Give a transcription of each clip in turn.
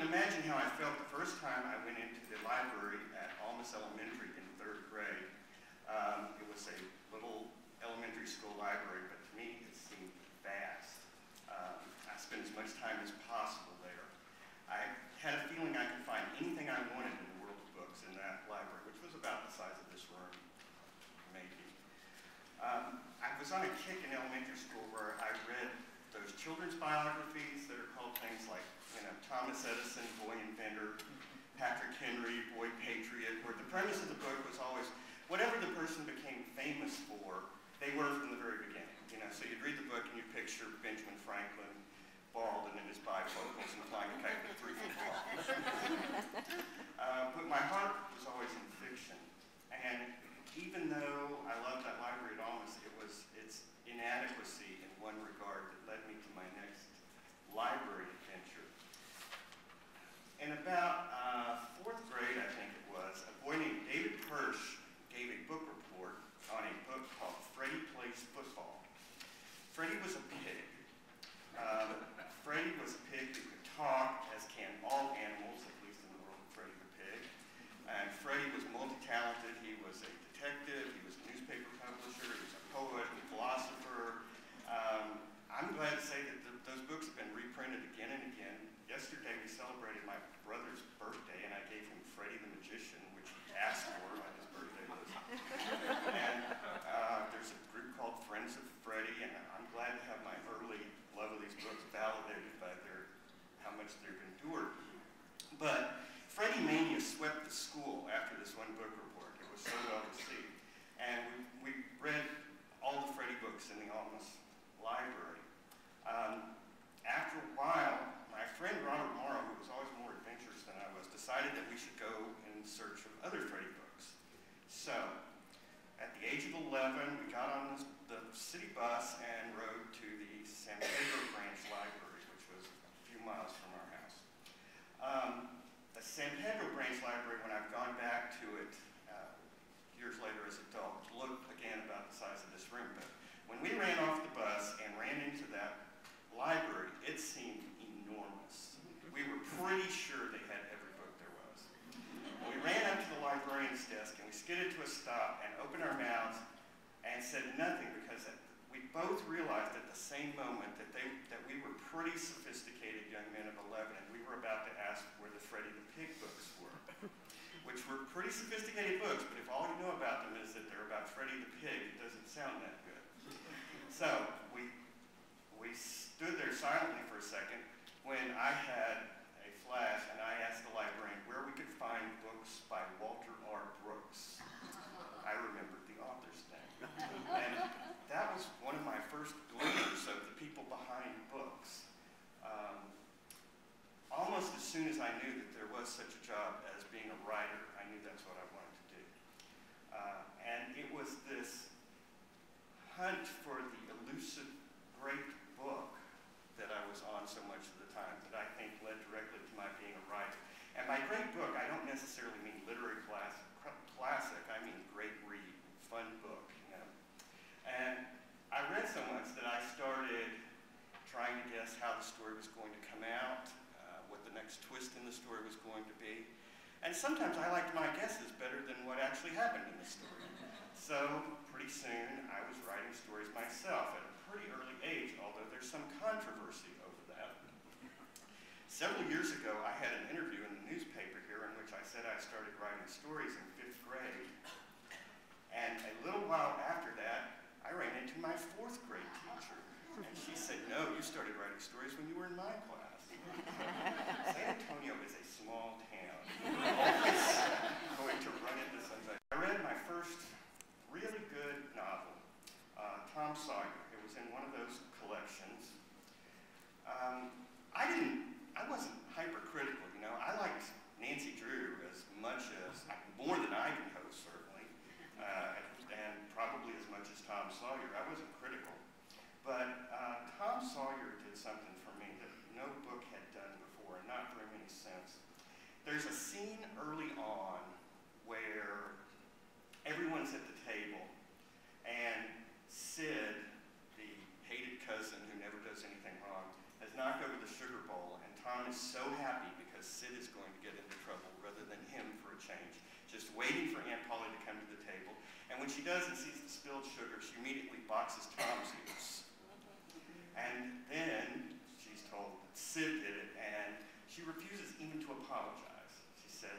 can imagine how I felt the first time I went into the library at Almas Elementary in 3rd grade. It was a little elementary school library, but to me it seemed vast. I spent as much time as possible there. I had a feeling I could find anything I wanted in the world of books in that library, which was about the size of this room, maybe. I was on a kick in elementary school where I read those children's biographies that are called things like, Thomas Edison, Boy Inventor, Patrick Henry, Boy Patriot, where the premise of the book was always, whatever the person became famous for, they were from the very beginning. So you'd read the book and you'd picture Benjamin Franklin, bald and in his bifocals and flying a kite with 3 feet tall. But my heart was always in fiction. And even though I loved that library at Almas, it was its inadequacy in one regard that led me to my next library adventure. In about 4th grade, I think it was, a boy named David Hirsch gave a book report on a book called Freddie Plays Football. Freddie was a pig. Freddie was a pig who could talk, as can all animals, at least in the world of Freddie the pig. And Freddie was multi-talented. He was a detective, he was a newspaper publisher, he was a poet, a philosopher. I'm glad to say that those books have been reprinted again and again. Yesterday we celebrated my brother's birthday and I gave him Freddie the Magician, which he asked for on his birthday list. And there's a group called Friends of Freddie, and I'm glad to have my early love of these books validated by how much they've endured. But Freddie Mania swept the school after this one book report. It was so well received. And we read all the Freddie books in the Almas library. After a while, my friend Robert Morrow, who was always more adventurous than I was, decided that we should go in search of other Freddie books. So, at the age of 11, we got on the city bus and rode to the San Pedro Branch Library, which was a few miles from our house. The San Pedro Branch Library, when I've gone back to it years later as an adult, looked again about the size of this room. But when we ran off the bus and ran into that library, it seemed enormous. We were pretty sure they had every book there was. And we ran up to the librarian's desk and we skidded to a stop and opened our mouths and said nothing because we both realized at the same moment that we were pretty sophisticated young men of 11 and we were about to ask where the Freddie the Pig books were, which were pretty sophisticated books, but if all you know about them is that they're about Freddie the Pig, it doesn't sound that good. So we stood there silently for a second when I had a flash and I asked the librarian where we could find books by Walter R. Brooks. I remembered the author's name. And that was one of my first glimmers of the people behind books. Almost as soon as I knew that there was such a job as being a writer, I knew that's what I wanted to do. And it was this hunt for the elusive great book that I was on so much of the time that I think led directly to my being a writer. And by great book, I don't necessarily mean literary classic, I mean great read, fun book, And I read so much that I started trying to guess how the story was going to come out, what the next twist in the story was going to be. And sometimes I liked my guesses better than what actually happened in the story. So pretty soon I was writing stories myself at a pretty early age, although there's some controversy over that. Several years ago, I had an interview in the newspaper here in which I said I started writing stories in 5th grade. And a little while after that, I ran into my 4th grade teacher. And she said, no, you started writing stories when you were in my class. San Antonio is a small town. Always going to run into something. I read my first really good novel, Tom Sawyer. It was in one of those collections. I wasn't hypercritical, I liked Nancy Drew as much as, more than Ivanhoe certainly, and probably as much as Tom Sawyer. I wasn't critical. But Tom Sawyer did something for me that no book had done before, and not very many since. There's a scene early on where everyone's at the table, and Sid, the hated cousin who never does anything wrong, has knocked over the sugar bowl, and Tom is so happy because waiting for Aunt Polly to come to the table. And when she does and sees the spilled sugar, she immediately boxes Tom's ears. And then she's told that Sid did it, and she refuses even to apologize. She said,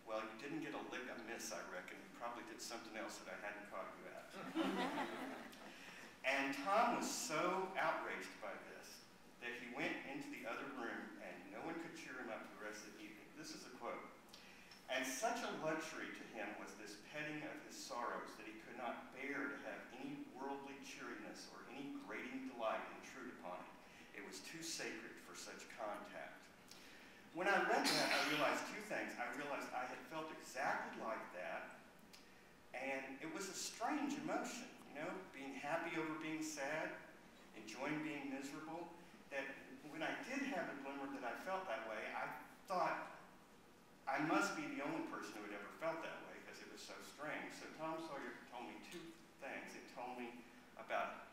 well, you didn't get a lick amiss, I reckon. You probably did something else that I hadn't caught you at. And Tom was so outraged by this that he went into the other room and no one could cheer him up for the rest of the evening. This is a quote. And such a luxury to him was this petting of his sorrows that he could not bear to have any worldly cheeriness or any grating delight intrude upon it. It was too sacred for such contact. When I read that, I realized two things. I realized I had felt exactly like that, and it was a strange emotion, you know, being happy over being sad, enjoying being miserable, that when I did have a glimmer that I felt that way, I thought I must be the only person who had ever felt that way because it was so strange. So Tom Sawyer told me two things. It told me about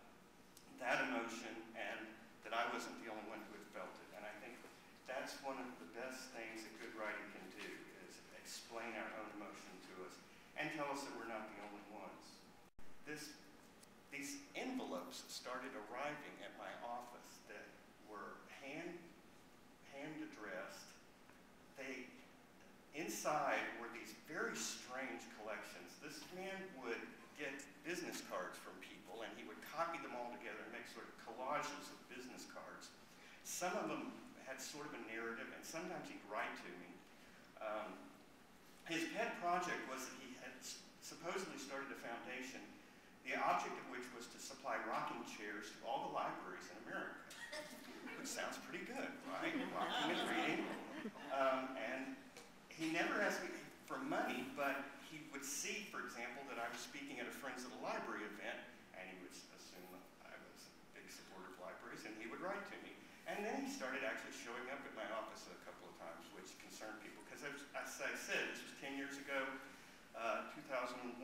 that emotion and that I wasn't the only one who had felt it. And I think that's one of the best things that good writing can do, is explain our own emotion to us and tell us that we're not the only ones. These envelopes started arriving at my office that were hand addressed. Inside were these very strange collections. This man would get business cards from people and he would copy them all together and make sort of collages of business cards. Some of them had sort of a narrative, and sometimes he'd write to me. His pet project was that he had supposedly started a foundation, the object of which was to supply rocking chairs to all the libraries in America. Which sounds pretty good, right? Rocking and reading. And he never asked me for money, but he would see, for example, that I was speaking at a Friends of the Library event, and he would assume I was a big supporter of libraries, and he would write to me. And then he started actually showing up at my office a couple of times, which concerned people. Because as I said, this was 10 years ago, 2001.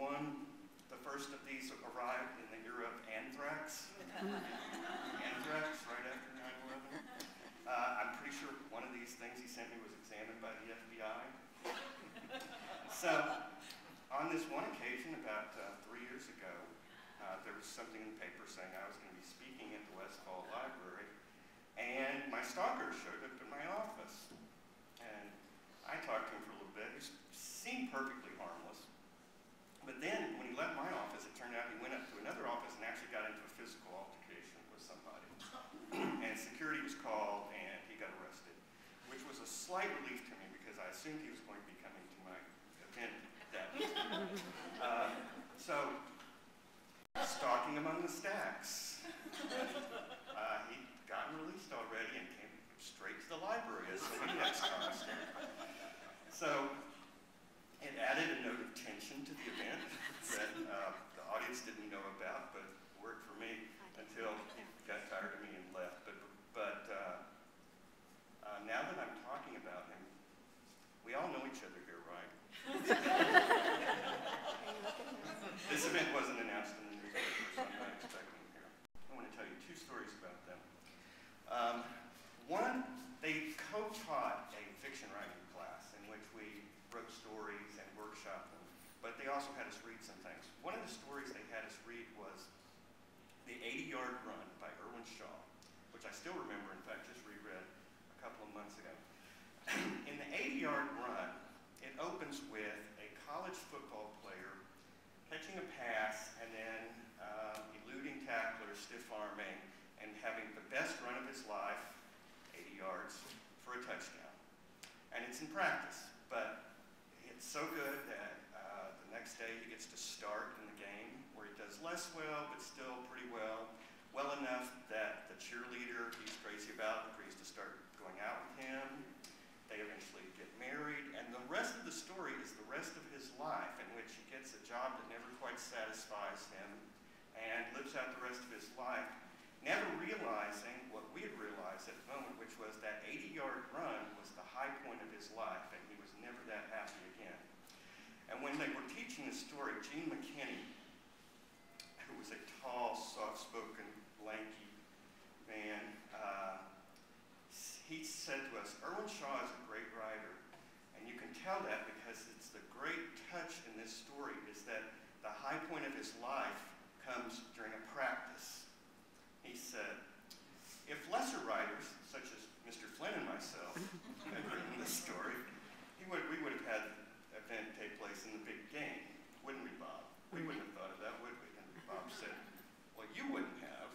The first of these arrived in the era of anthrax. Anthrax, right after 9/11. I'm pretty sure one of these things he sent me was examined by the FBI. So, on this one occasion, about 3 years ago, there was something in the paper saying I was going to be speaking at the West Hall Library. And my stalker showed up in my office. And I talked to him for a little bit. He seemed perfectly harmless. But then, when he left my office, it turned out he went up to another office and actually got into a physical altercation with somebody. And security was called, and he got arrested, which was a slight relief to me because I assumed he was going to be coming to my event that week. So, stalking among the stacks. He'd gotten released already and came straight to the library as somebody next time. So, it added a note of tension to the event that the audience didn't know about, but worked for me until he got tired of me and left. But now that I'm talking about him, we all know each other here, right? This event wasn't announced in the newspaper, so I'm not expecting him here. I want to tell you two stories about them. One, they co-taught a fiction writing class in which we wrote stories and workshopped them, but they also had us read some things. One of the stories they had us read was The 80-Yard Run by Irwin Shaw, which I still remember, in fact, just reread a couple of months ago. In the 80-Yard Run, it opens with a college football player catching a pass and then eluding tacklers, stiff arming, and having the best run of his life, 80 yards, for a touchdown. And it's in practice, but it's so good that the next day he gets to start in the game where he does less well, but still pretty well enough that the cheerleader he's crazy about agrees to start going out with him. They eventually get married, and the rest of the story is the rest of his life in which he gets a job that never quite satisfies him and lives out the rest of his life, never realizing what we had realized at the moment, which was that 80-yard run was the high point of his life, and he was never that happy again. And when they were teaching the story, Gene McKinney, who was a tall, soft-spoken, lanky man, he said to us, Irwin Shaw is a great writer, and you can tell that because it's the great touch You wouldn't have.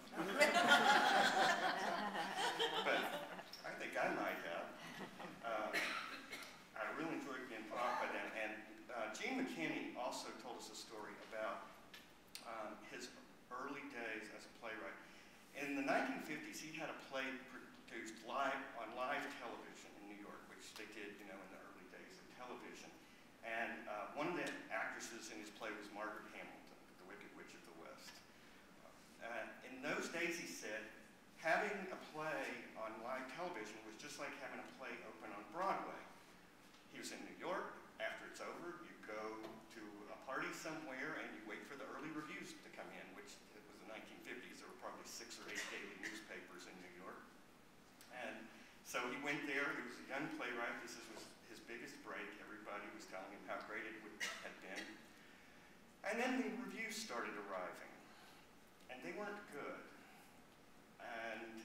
But I think I might have. I really enjoyed being taught by them. And Gene McKinney also told us a story about his early days as a playwright. In the 1950s, he had a play produced on live television in New York, which they did, in the early days of television. And one of the actresses in his play was Margaret Hamilton, the Wicked Witch of the West. In those days, he said, having a play on live television was just like having a play open on Broadway. He was in New York. After it's over, you go to a party somewhere and you wait for the early reviews to come in, which it was the 1950s. There were probably 6 or 8 daily newspapers in New York. And so he went there. He was a young playwright. This was his biggest break. Everybody was telling him how great it had been. And then the reviews started arriving. And they weren't good. And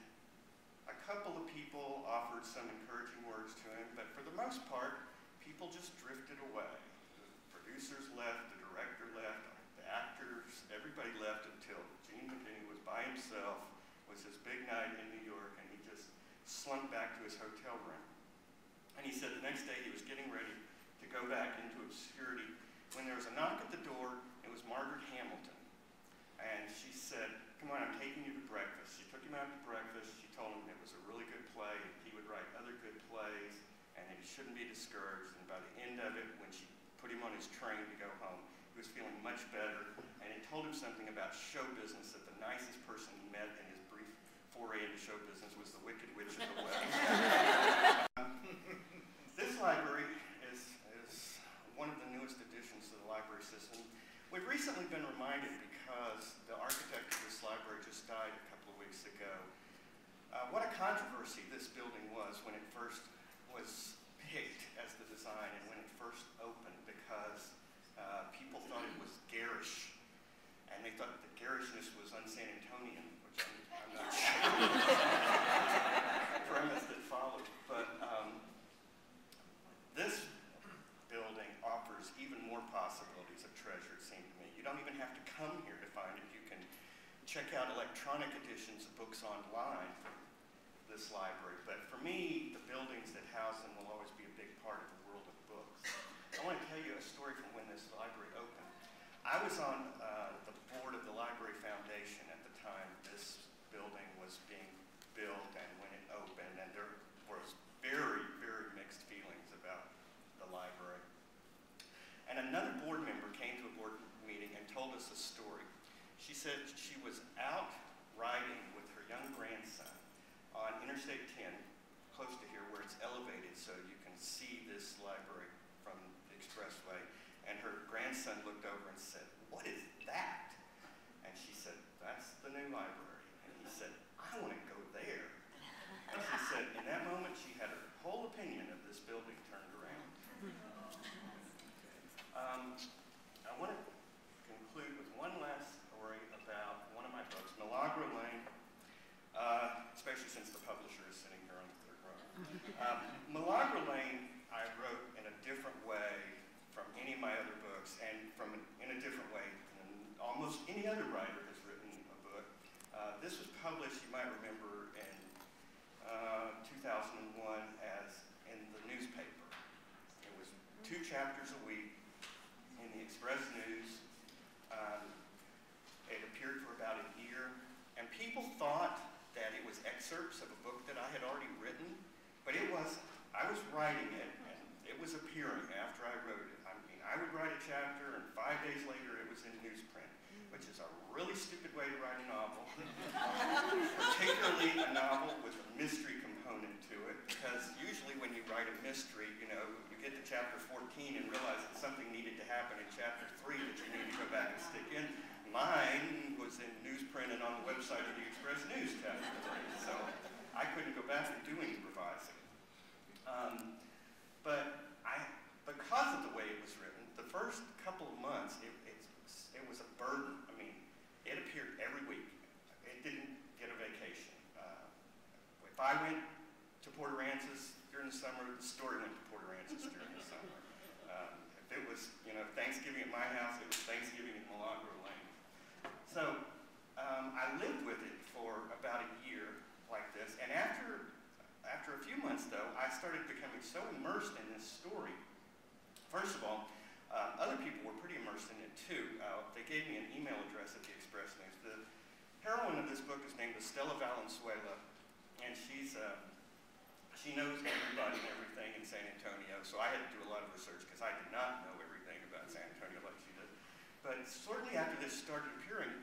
a couple of people offered some encouraging words to him, but for the most part, people just drifted away. The producers left, the director left, the actors, everybody left until Gene McKinney was by himself. It was his big night in New York, and he just slunk back to his hotel room. And he said the next day he was getting ready to go back into obscurity when there was a knock at the door. It was Margaret Hamilton. And she said, "Come on, I'm taking you to breakfast." She took him out to breakfast. She told him it was a really good play. He would write other good plays, and that he shouldn't be discouraged. And by the end of it, when she put him on his train to go home, he was feeling much better. And it told him something about show business, that the nicest person he met in his brief foray into show business was the Wicked Witch of the West. This library is one of the newest additions to the library system. We've recently been reminded, because the architect of this library just died a couple of weeks ago, what a controversy this building was when it first was picked as the design and when it first opened, because people thought it was garish, and they thought the garishness was un-San Antonian, which I'm not sure the premise that followed. But this building offers even more possibilities of treasure, it seemed to me. You don't even have to come here to find it. You can check out electronic editions of books online from this library. But for me, the buildings that house them will always be a big part of the world of books. I want to tell you a story from when this library opened. I was on the board of the Library Foundation at the time this building was being built and when it opened, and there was very, very mixed feelings about the library. And another board member came to a board meeting and told us a story. She said she was out riding with her young grandson on Interstate 10, close to here, where it's elevated so you can see this library from the expressway. And her grandson looked over and said, "What is that?" And she said, "That's the new library." And he said, "I want to go there." And she said, in that moment, she had her whole opinion of this building turned around. I want to conclude with one last story about one of my books, Milagro Lane, especially since the publisher is sitting here on the third row. Milagro Lane I wrote in a different way from any of my other books, and in a different way than almost any other writer has written a book. This was published, you might remember, in 2001 as in the newspaper. It was 2 chapters a week in the Express News. It appeared for about a year, and people thought that it was excerpts of a book that I had already written, but it was. I was writing it, and it was appearing after I wrote it. I mean, I would write a chapter, and 5 days later it was in newsprint, which is a really stupid way to write a novel, particularly a novel with a mystery component to it, because usually when you write a mystery, you get to chapter 14 and realize that something needed to happen in chapter 3 that you need to go back and stick in. Mine was in newsprint and on the website of the Express News chapter 3, so I couldn't go back and do any revising. But because of the way it was written, the first couple of months, it was a burden. I mean, it appeared every week. It didn't get a vacation. If I went to Port Aransas during the summer, the story went to Port Aransas during the summer. If it was, Thanksgiving at my house, it was Thanksgiving at Milagro Lane. So I started becoming so immersed in this story. First of all, other people were pretty immersed in it too. They gave me an email address at the Express News. The heroine of this book is named Estela Valenzuela, and she knows everybody and everything in San Antonio, so I had to do a lot of research because I did not know everything about San Antonio like she did. But shortly after this started appearing,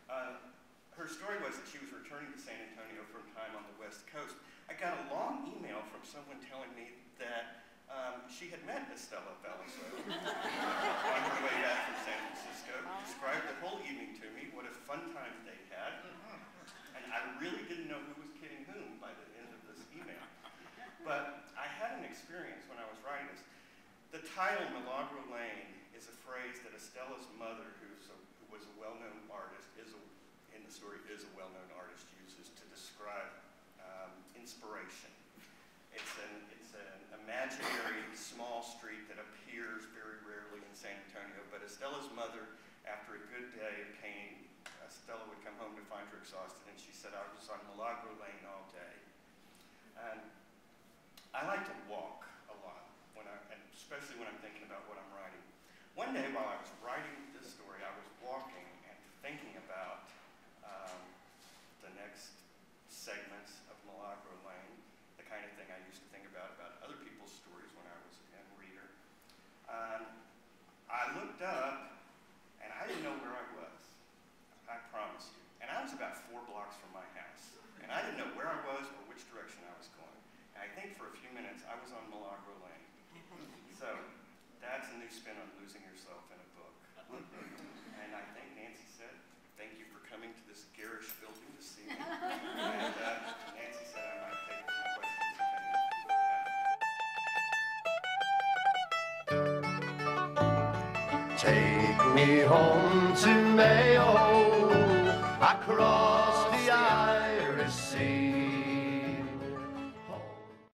her story was that she was returning to San Antonio from time on the West Coast. I got a long email from someone telling me that she had met Estela Valenzuela on her way back from San Francisco, described the whole evening to me, what a fun time they had, and I really didn't know who was kidding whom by the end of this email. But I had an experience when I was writing this. The title, Milagro Lane, is a phrase that Estela's mother, who was a well-known artist, in the story is a well-known artist, uses to describe inspiration. It's an imaginary small street that appears very rarely in San Antonio, but Estela's mother, after a good day of painting, Estela would come home to find her exhausted, and she said, I was on Milagro Lane all day. And I like to walk a lot, and especially when I'm thinking about what I'm writing. One day while I was writing this story, I was walking and thinking about the next segments of Milagro Lane, the kind of thing I used to think about other people's stories when I was a reader. I looked up, and I didn't know where I was, I promise you. And I was about 4 blocks from my house, and I didn't know where I was or which direction I was going. And I think for a few minutes, I was on Milagro Lane. So that's a new spin on losing yourself in a book. And I think Nancy said, thank you for coming to this garish building to see me. And Nancy said I might take a few questions if any. Take me home to Mayo, across the Irish Sea.